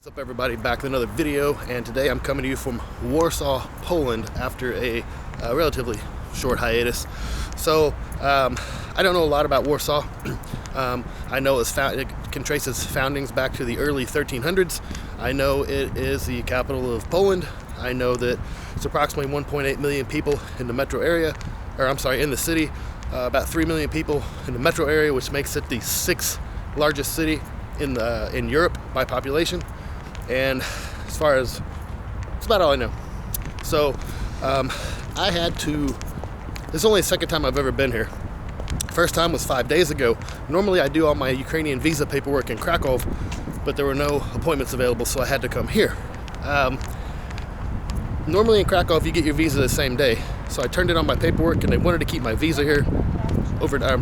What's up, everybody? Back with another video, and today I'm coming to you from Warsaw, Poland after a relatively short hiatus. So I don't know a lot about Warsaw. I know it can trace its foundings back to the early 1300s. I know it is the capital of Poland. I know that it's approximately 1.8 million people in the metro area, in the city. About 3 million people in the metro area, which makes it the sixth largest city in Europe by population. And as far as, that's about all I know. So this is only the second time I've ever been here. First time was 5 days ago. Normally I do all my Ukrainian visa paperwork in Krakow, but there were no appointments available, so I had to come here. Normally in Krakow you get your visa the same day, so I turned in on my paperwork and they wanted to keep my visa here,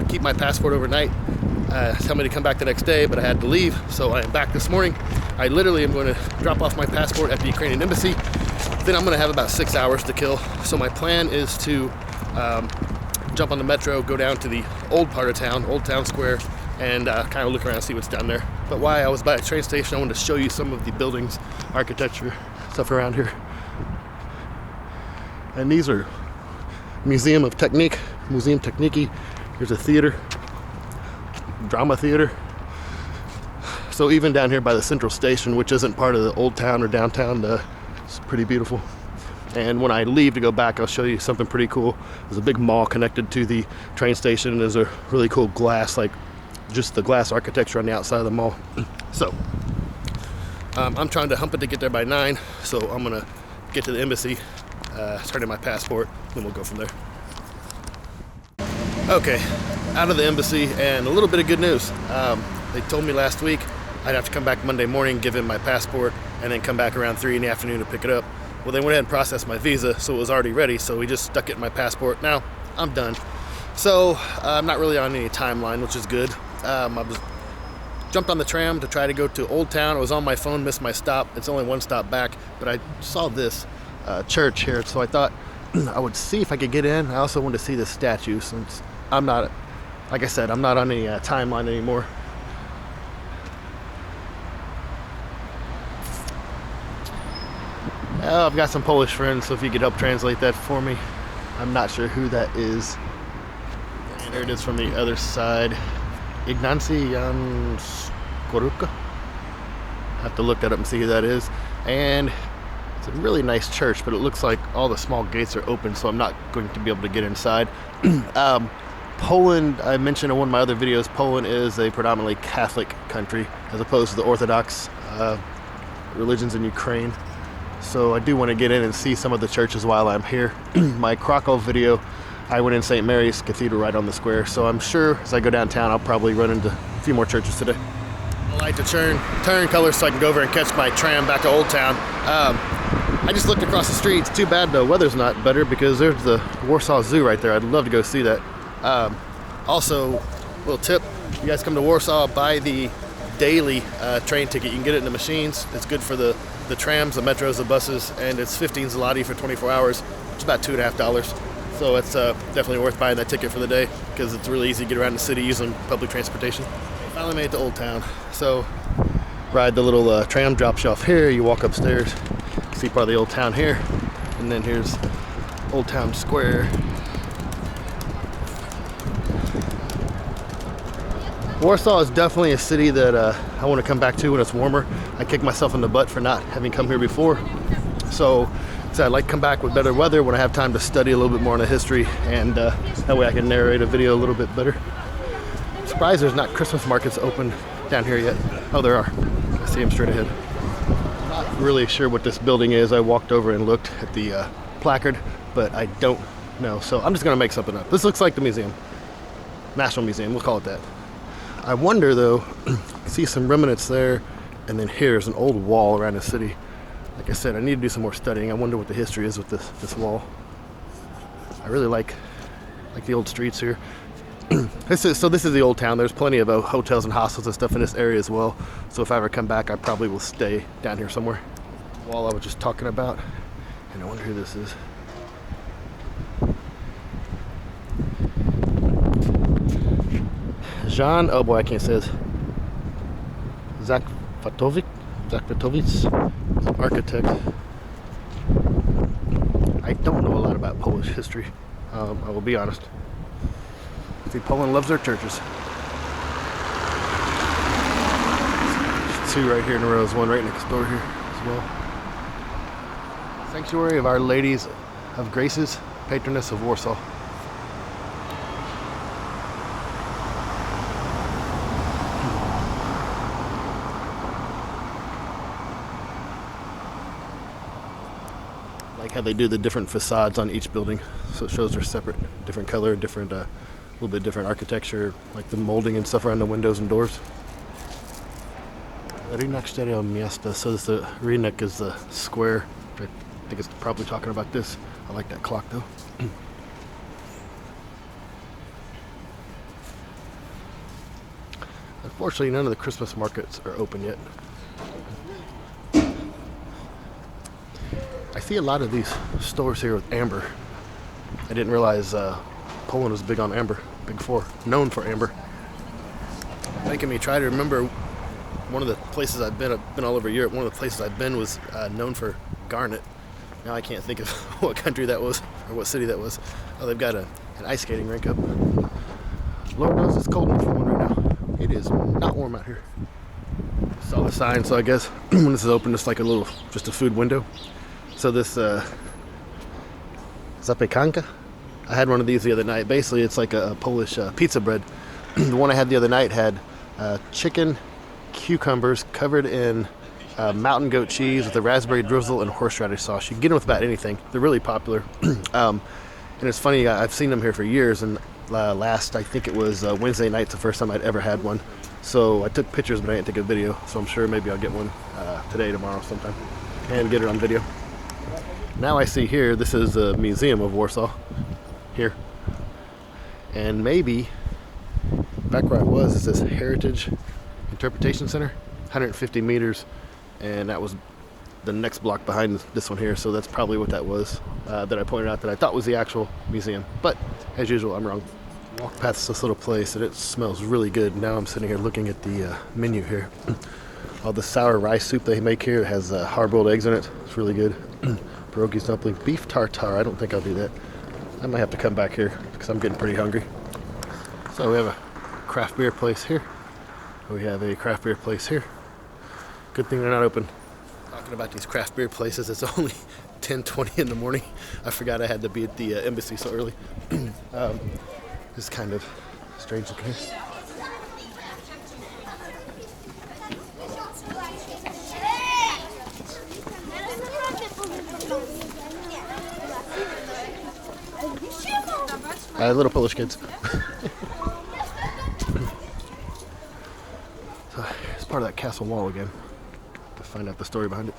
keep my passport overnight. Tell me to come back the next day, but I had to leave, so I am back this morning. I literally am going to drop off my passport at the Ukrainian embassy. Then I'm going to have about 6 hours to kill. So my plan is to jump on the metro, go down to the old part of town, Old Town Square, and kind of look around and see what's down there. But while I was by the train station, I wanted to show you some of the buildings, architecture, stuff around here. And these are Museum Techniki. Here's a theater, drama theater. So even down here by the central station, which isn't part of the old town or downtown, it's pretty beautiful. And when I leave to go back, I'll show you something pretty cool. There's a big mall connected to the train station, and there's a really cool glass, like just the glass architecture on the outside of the mall. So I'm trying to hump it to get there by 9, so I'm gonna get to the embassy, turn in my passport, then we'll go from there. Okay, out of the embassy, and a little bit of good news. They told me last week I'd have to come back Monday morning, give in my passport, and then come back around 3 in the afternoon to pick it up. Well, they went ahead and processed my visa, so it was already ready, so we just stuck it in my passport. Now, I'm done. So, I'm not really on any timeline, which is good. Jumped on the tram to try to go to Old Town. I was on my phone, missed my stop. It's only one stop back, but I saw this church here, so I thought I would see if I could get in. I also wanted to see the statue, since I'm not, like I said, I'm not on any timeline anymore. I've got some Polish friends, so if you could help translate that for me. I'm not sure who that is. And there it is from the other side. Ignacy Jan Skoruka. Have to look that up and see who that is. And it's a really nice church, but it looks like all the small gates are open, so I'm not going to be able to get inside. Poland, I mentioned in one of my other videos, Poland is a predominantly Catholic country as opposed to the Orthodox religions in Ukraine. So I do want to get in and see some of the churches while I'm here. My Krakow video, I went in St. Mary's Cathedral right on the square, so I'm sure as I go downtown I'll probably run into a few more churches today. I like to turn colors so I can go over and catch my tram back to Old Town. I just looked across the street. It's too bad the weather's not better, because there's the Warsaw Zoo right there. I'd love to go see that. Also, little tip, you guys come to Warsaw, buy the daily train ticket. You can get it in the machines. It's good for the trams, the metros, the buses, and it's 15 zloty for 24 hours. It's about $2.50. So it's definitely worth buying that ticket for the day, because it's really easy to get around the city using public transportation. Finally made it to Old Town. So ride the little tram drop shelf here. You walk upstairs, see part of the Old Town here, and then here's Old Town Square. Warsaw is definitely a city that I want to come back to when it's warmer. I kick myself in the butt for not having come here before. So I'd like to come back with better weather when I have time to study a little bit more on the history, and that way I can narrate a video a little bit better. I'm surprised there's not Christmas markets open down here yet. Oh, there are. I see them straight ahead. I'm not really sure what this building is. I walked over and looked at the placard, but I don't know. So I'm just going to make something up. This looks like the museum. National Museum, we'll call it that. I wonder though, see some remnants there, and then here's an old wall around the city. Like I said, I need to do some more studying. I wonder what the history is with this wall. I really like the old streets here. This is the Old Town. There's plenty of hotels and hostels and stuff in this area as well. So if I ever come back, I probably will stay down here somewhere. The wall I was just talking about, and I wonder who this is. Jan, oh boy, I can't say this. Zakfatovic? Stakvatovic, an architect. I don't know a lot about Polish history. I will be honest. See, Poland loves their churches. There's two right here in a row. There's one right next door here as well. Sanctuary of Our Ladies of Graces, Patroness of Warsaw. Like how they do the different facades on each building, so it shows they're separate, different color, different, a little bit different architecture, like the molding and stuff around the windows and doors. Rynek Stereo Miasta, so the Rynek is the square. I think it's probably talking about this. I like that clock though. Unfortunately, none of the Christmas markets are open yet. I see a lot of these stores here with amber. I didn't realize Poland was big on amber, big four, known for amber. Making me try to remember one of the places I've been all over Europe. One of the places I've been was known for garnet. Now I can't think of what country that was or what city that was. Oh, they've got an ice skating rink up. Lord knows it's cold enough for one right now. It is not warm out here. Saw the sign, so I guess when this is open, it's like just a food window. So this zapiekanka, I had one of these the other night. Basically, it's like a Polish pizza bread. The one I had the other night had chicken, cucumbers covered in mountain goat cheese with a raspberry drizzle and horseradish sauce. You can get them with about anything. They're really popular. And it's funny, I've seen them here for years, and last, I think it was Wednesday night's the first time I'd ever had one. So I took pictures, but I didn't take a video. So I'm sure maybe I'll get one today, tomorrow, sometime, and get it on video. Now I see here, this is the Museum of Warsaw, here. And maybe, back where I was, is this Heritage Interpretation Center, 150 meters, and that was the next block behind this one here, so that's probably what that was that I pointed out that I thought was the actual museum. But, as usual, I'm wrong. Walk past this little place, and it smells really good. Now I'm sitting here looking at the menu here. All the sour rice soup they make here has hard-boiled eggs in it. It's really good. Pierogies, dumpling, beef tartare. I don't think I'll do that. I might have to come back here because I'm getting pretty hungry. So we have a craft beer place here. We have a craft beer place here. Good thing they're not open. Talking about these craft beer places, it's only 10:20 in the morning. I forgot I had to be at the embassy so early. It's kind of strange looking here. Little Polish kids. So it's part of that castle wall again. To find out the story behind it.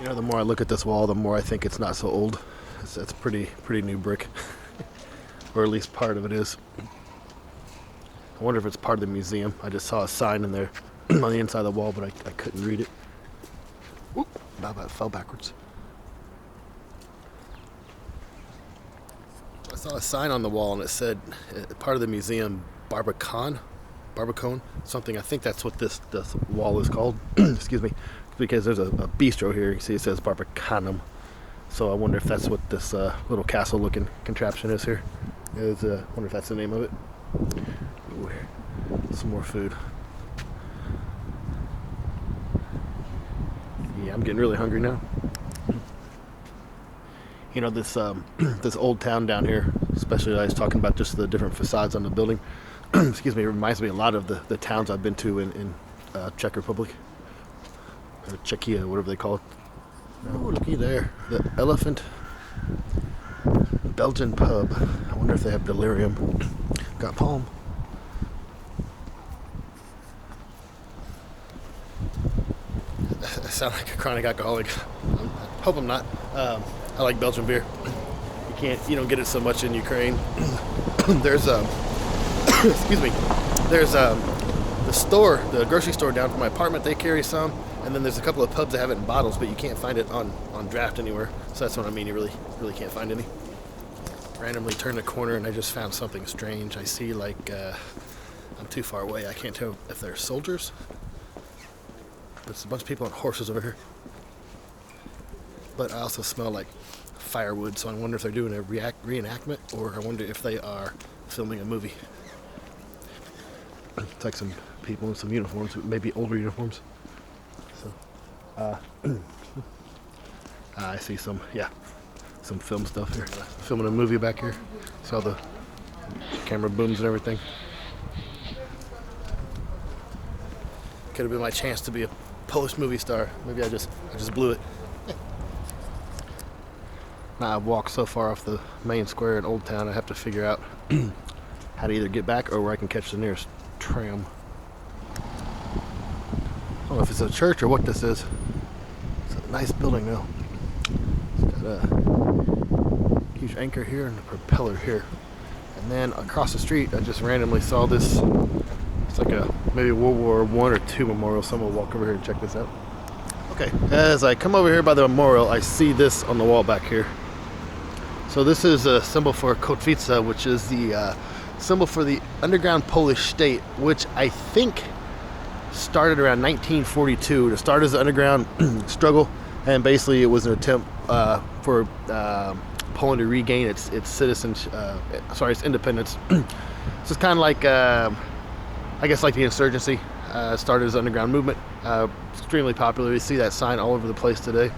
You know, the more I look at this wall, the more I think it's not so old. It's pretty new brick, or at least part of it is. I wonder if it's part of the museum. I just saw a sign in there on the inside of the wall, but I couldn't read it. Oop, about fell backwards. I saw a sign on the wall and it said part of the museum, Barbacane, something. I think that's what this wall is called. Excuse me, because there's a bistro here. You see it says Barbacanum. So I wonder if that's what this little castle-looking contraption is here. I wonder if that's the name of it. Ooh, some more food. Yeah, I'm getting really hungry now. You know, this this old town down here, especially I was talking about just the different facades on the building. Excuse me, it reminds me a lot of the towns I've been to in Czech Republic, or Czechia, whatever they call it. Oh, looky there, the Elephant Belgian pub. I wonder if they have delirium. Got palm. I sound like a chronic alcoholic. I hope I'm not. I like Belgian beer. You don't get it so much in Ukraine. There's excuse me. There's the grocery store down from my apartment. They carry some, and then there's a couple of pubs that have it in bottles, but you can't find it on draft anywhere. So that's what I mean. You really can't find any. Randomly turned a corner and I just found something strange. I see I'm too far away. I can't tell if they're soldiers. There's a bunch of people on horses over here. But I also smell like firewood, so I wonder if they're doing a reenactment, or I wonder if they are filming a movie. It's like some people in some uniforms, maybe older uniforms. So, I see some film stuff here. Filming a movie back here. See all the camera booms and everything. Could have been my chance to be a Polish movie star. Maybe I just blew it. Now I've walked so far off the main square in Old Town, I have to figure out how to either get back or where I can catch the nearest tram. I don't know if it's a church or what this is. It's a nice building though. It's got a huge anchor here and a propeller here. And then across the street, I just randomly saw this. It's like a maybe World War I or II memorial. Someone will walk over here and check this out. Okay, as I come over here by the memorial, I see this on the wall back here. So this is a symbol for Kotwica, which is the symbol for the underground Polish state, which I think started around 1942 to start as an underground struggle, and basically it was an attempt for Poland to regain its its independence. So it's kind of like I guess like the insurgency. Started as an underground movement, extremely popular. You see that sign all over the place today.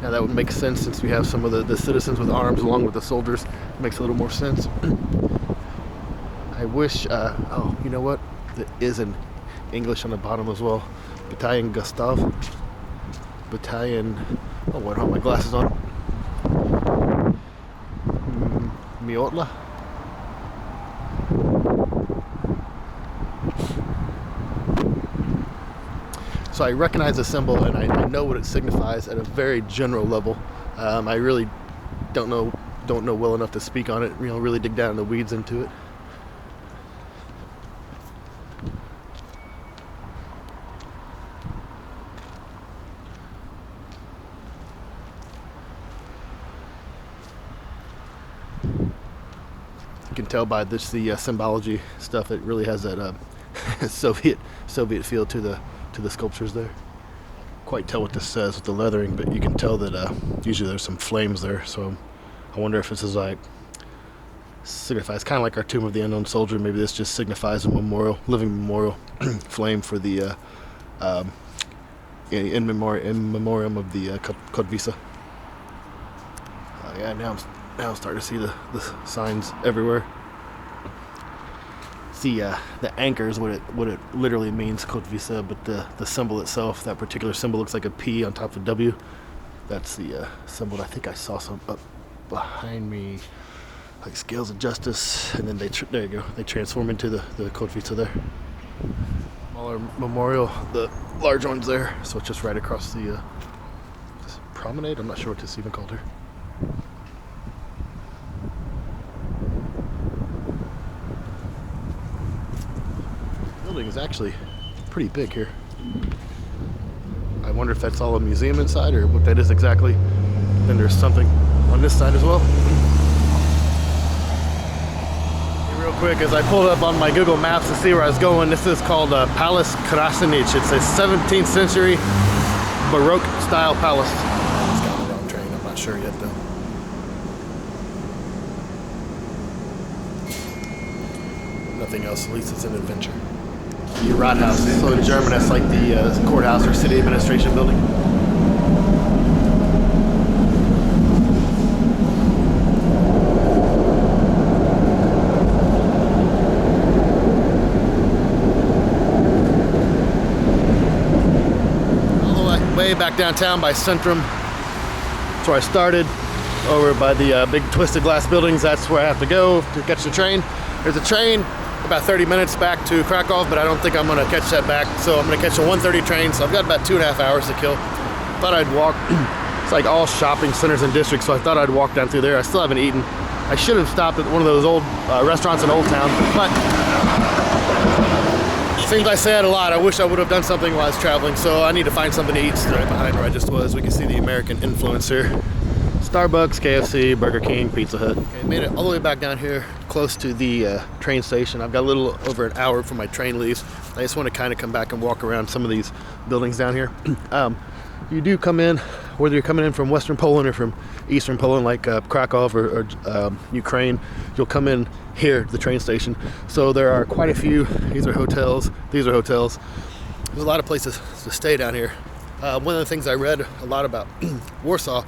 Now that would make sense since we have some of the citizens with arms along with the soldiers. It makes a little more sense. I wish, oh, you know what? There is an English on the bottom as well. Battalion Gustav. Battalion, oh, I don't have my glasses on. Miotla. So I recognize the symbol and I know what it signifies at a very general level. I really don't know well enough to speak on it, really dig down in the weeds into it. You can tell by this the symbology stuff. It really has that Soviet feel to the sculptures there. Quite tell what this says with the leathering, but you can tell that usually there's some flames there. So I wonder if this is like signifies kind of like our Tomb of the Unknown Soldier. Maybe this just signifies a memorial, living memorial flame for the in memoriam of the Kotwica. Yeah, now I'm starting to see the signs everywhere. The anchor is what it literally means, Kotwica, but the symbol itself, that particular symbol looks like a P on top of a W. That's the symbol. I think I saw some up behind me, like scales of justice, and then there you go. They transform into the Kotwica there. Smaller memorial, the large one's there, so it's just right across the this promenade. I'm not sure what this is even called here. Building is actually pretty big here. I wonder if that's all a museum inside or what that is exactly. Then there's something on this side as well. Hey, real quick, as I pulled up on my Google Maps to see where I was going, this is called Palace Krasnich. It's a 17th century Baroque style palace. It's got the wrong train, I'm not sure yet though. Nothing else, at least it's an adventure. The Rathaus. So in German, that's like the courthouse or city administration building. All the way back downtown by Centrum. That's where I started. Over by the big twisted glass buildings, that's where I have to go to catch the train. There's a train about 30 minutes back to Krakow, but I don't think I'm going to catch that back. So I'm going to catch a 1:30 train. So I've got about 2.5 hours to kill. Thought I'd walk. It's like all shopping centers and districts, so I thought I'd walk down through there. I still haven't eaten. I should have stopped at one of those old restaurants in Old Town, but seems I say it a lot. I wish I would have done something while I was traveling, so I need to find something to eat right behind where I just was. We can see the American influence here. Starbucks, KFC, Burger King, Pizza Hut. Okay, made it all the way back down here, close to the train station. I've got a little over an hour before my train leaves. I just want to kind of come back and walk around some of these buildings down here. You do come in, whether you're coming in from Western Poland or from Eastern Poland, like Krakow or Ukraine, you'll come in here, the train station. So there are quite a few. These are hotels. These are hotels. There's a lot of places to stay down here. One of the things I read a lot about Warsaw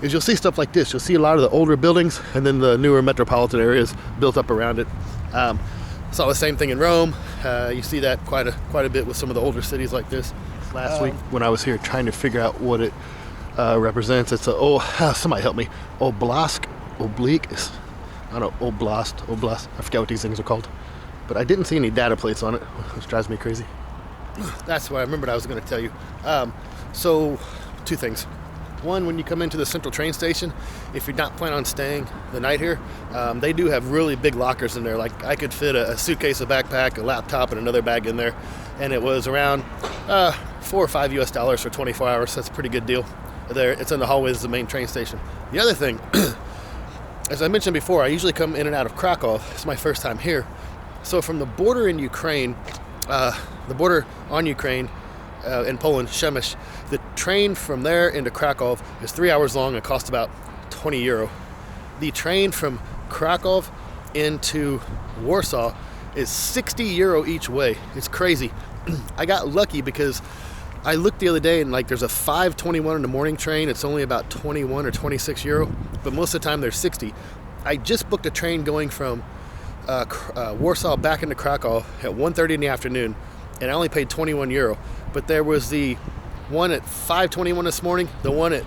is you'll see stuff like this. You'll see a lot of the older buildings and then the newer metropolitan areas built up around it. Saw the same thing in Rome. You see that quite a bit with some of the older cities like this. Last week when I was here trying to figure out what it represents, it's somebody help me. Oblast, oblique. I don't know, oblast. I forget what these things are called. But I didn't see any data plates on it, which drives me crazy. That's what I remembered I was going to tell you. So, two things. One, when you come into the central train station, if you're not planning on staying the night here, they do have really big lockers in there. Like I could fit a suitcase, a backpack, a laptop, and another bag in there. And it was around $4 or $5 US for 24 hours. That's a pretty good deal. There, it's in the hallways of the main train station. The other thing, as I mentioned before, I usually come in and out of Krakow. It's my first time here. So from the border in Ukraine, the border on Ukraine in Poland, Przemyśl, the train from there into Krakow is 3 hours long and costs about 20 euro. The train from Krakow into Warsaw is 60 euro each way. It's crazy. I got lucky because I looked the other day and there's a 5:21 in the morning train. It's only about 21 or 26 euro, but most of the time they're 60. I just booked a train going from Warsaw back into Krakow at 1:30 in the afternoon, and I only paid 21 euro. But there was the one at 5:21 this morning, the one at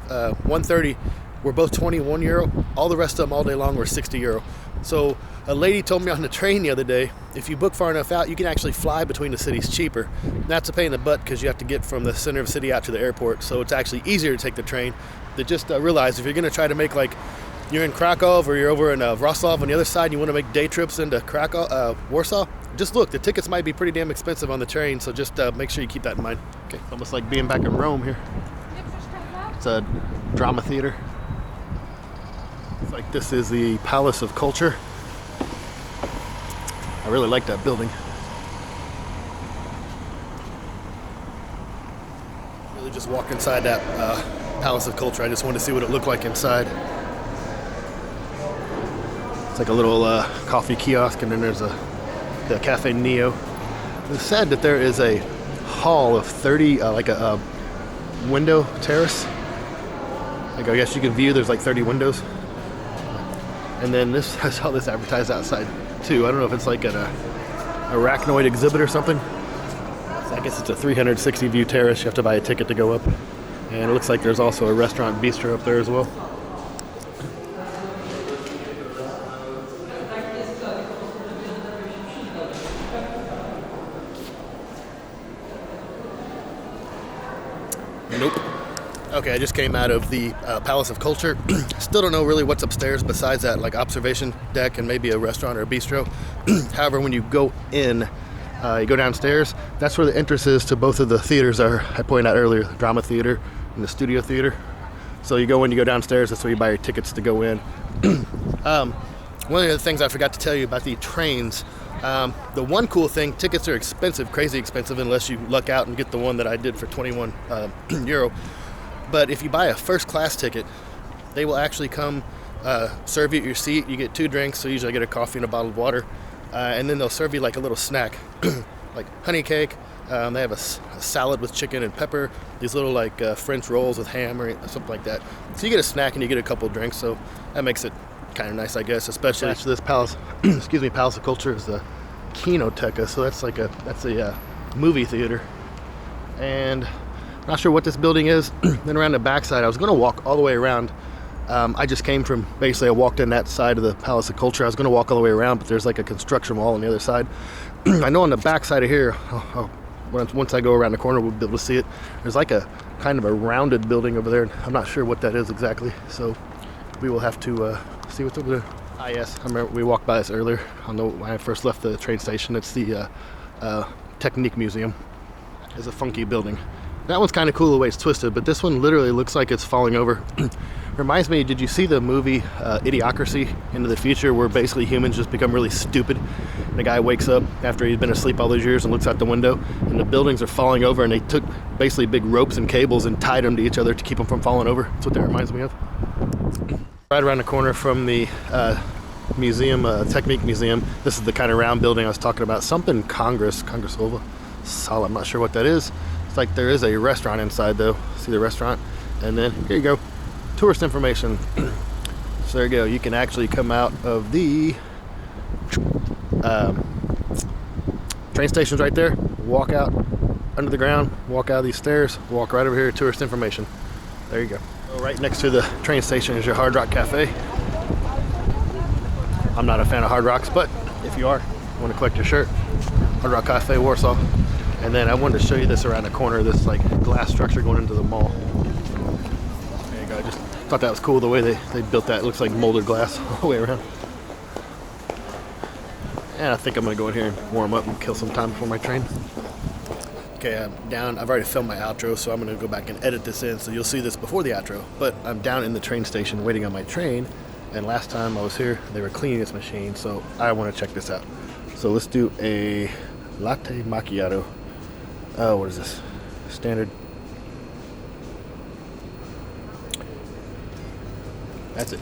1:30 were both 21 euro. All the rest of them all day long were 60 euro. So a lady told me on the train the other day, if you book far enough out, you can actually fly between the cities cheaper. That's a pain in the butt because you have to get from the center of the city out to the airport. So it's actually easier to take the train. But just realize if you're going to try to make you're in Krakow or you're over in Warsaw on the other side and you want to make day trips into Warsaw, just look. The tickets might be pretty damn expensive on the train, so just make sure you keep that in mind. Okay, almost like being back in Rome here. It's a drama theater. It's like this is the Palace of Culture. I really like that building. Really just walk inside that Palace of Culture. I just wanted to see what it looked like inside. It's like a little coffee kiosk, and then there's the Cafe Neo. It's said that there is a hall of 30, like a window terrace. Like I guess you can view, there's 30 windows. And then this, I saw this advertised outside too. I don't know if it's like an arachnoid exhibit or something. So I guess it's a 360 view terrace. You have to buy a ticket to go up. And it looks like there's also a restaurant bistro up there as well. Nope. Okay, I just came out of the Palace of Culture. Still don't know really what's upstairs besides that observation deck and maybe a restaurant or a bistro. However, when you go in, you go downstairs, that's where the entrances to both of the theaters are. I pointed out earlier, the drama theater and the studio theater. So you go in, you go downstairs, that's where you buy your tickets to go in. One of the things I forgot to tell you about the trains, the one cool thing, tickets are expensive, crazy expensive, unless you luck out and get the one that I did for 21 euro. But if you buy a first class ticket, they will actually come serve you at your seat. You get 2 drinks, so usually I get a coffee and a bottle of water. And then they'll serve you a little snack, like honey cake. They have a salad with chicken and pepper, these little French rolls with ham or something like that. So you get a snack and you get a couple of drinks, so that makes it kind of nice, I guess, especially to this Palace, Palace of Culture is the Kinoteca, so that's a movie theater. And not sure what this building is. Then around the backside, I was going to walk all the way around. I just came from, basically I walked in that side of the Palace of Culture. I was going to walk all the way around, but there's a construction wall on the other side. I know on the back side of here, once I go around the corner, we'll be able to see it. There's a kind of a rounded building over there. I'm not sure what that is exactly, so we will have to see what's over there. Ah, yes, I remember we walked by this earlier when I first left the train station. It's the Technique Museum. It's a funky building. That one's kind of cool the way it's twisted, but this one literally looks like it's falling over. Reminds me, did you see the movie Idiocracy, Into the Future, where basically humans just become really stupid? And the guy wakes up after he's been asleep all those years and looks out the window, and the buildings are falling over, and they took basically big ropes and cables and tied them to each other to keep them from falling over. That's what that reminds me of. Right around the corner from the museum, Technique Museum. This is the kind of round building I was talking about. Something Congressova Sala. I'm not sure what that is. It's like there is a restaurant inside though. See the restaurant? And then here you go. Tourist information. So there you go. You can actually come out of the train stations right there. Walk out under the ground. Walk out of these stairs. Walk right over here. Tourist information. There you go. So right next to the train station is your Hard Rock Cafe. I'm not a fan of Hard Rocks, but if you are, want to collect your shirt, Hard Rock Cafe, Warsaw. And then I wanted to show you this around the corner, this like glass structure going into the mall. There you go. I just thought that was cool the way they built that. It looks like molded glass all the way around. And I think I'm going to go in here and warm up and kill some time before my train. Okay, I'm down. I've already filmed my outro, so I'm going to go back and edit this in, so you'll see this before the outro. But I'm down in the train station waiting on my train. And last time I was here, they were cleaning this machine, so I want to check this out. So let's do a latte macchiato. Oh, what is this? Standard. That's it.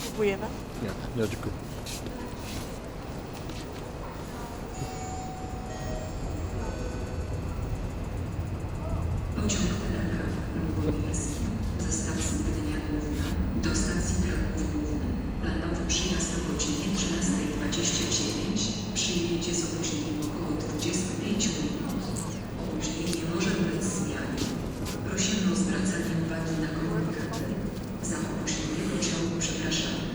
Dziękujemy. Nie, dziękuję. Pociąg Praga-Lubomierski ze stacji Gdynia Główna do stacji Kraków Główny. Planowy przyjazd o godzinie 13:29. Przyjęcie z opóźnieniem około 25 minut. Opóźnienie może ulec zmianie. Prosimy o zwracanie uwagi na komunikaty. Za opóźnienie pociągu przepraszamy.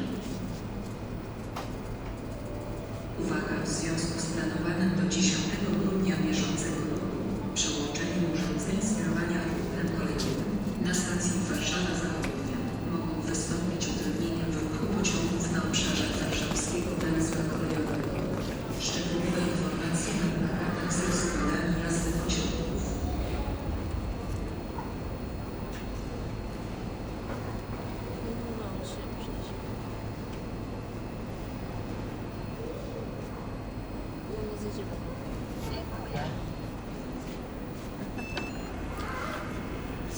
Uwaga, w związku z planowanym do 10 grudnia bieżącego roku przełączeniem urządzeń sterowania ruchem kolejowym na stacji Warszawa Zachodnia mogą wystąpić utrudnienia w ruchu pociągów na obszarze warszawskiego węzła kolejowego. Szczegółowe informacje na plakatach ze względami jazdy pociągów.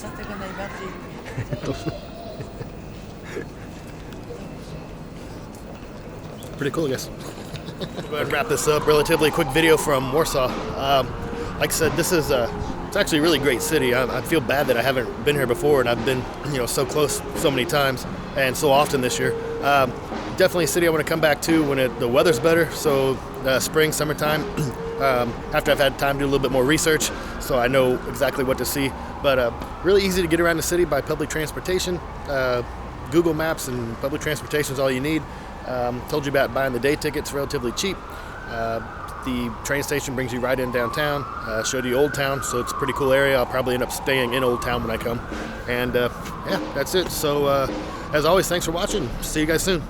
Za tego najbardziej lubię. Pretty cool, I guess. We'll go ahead and wrap this up. Relatively quick video from Warsaw. Like I said, this is it's actually a really great city. I feel bad that I haven't been here before, and I've been so close so many times and so often this year. Definitely a city I want to come back to when the weather's better. So spring, summertime. After I've had time to do a little bit more research, so I know exactly what to see. But really easy to get around the city by public transportation. Google Maps and public transportation is all you need. Told you about buying the day tickets, relatively cheap. The train station brings you right in downtown. Showed you Old Town, so it's a pretty cool area. I'll probably end up staying in Old Town when I come. And yeah, that's it. So as always, thanks for watching. See you guys soon.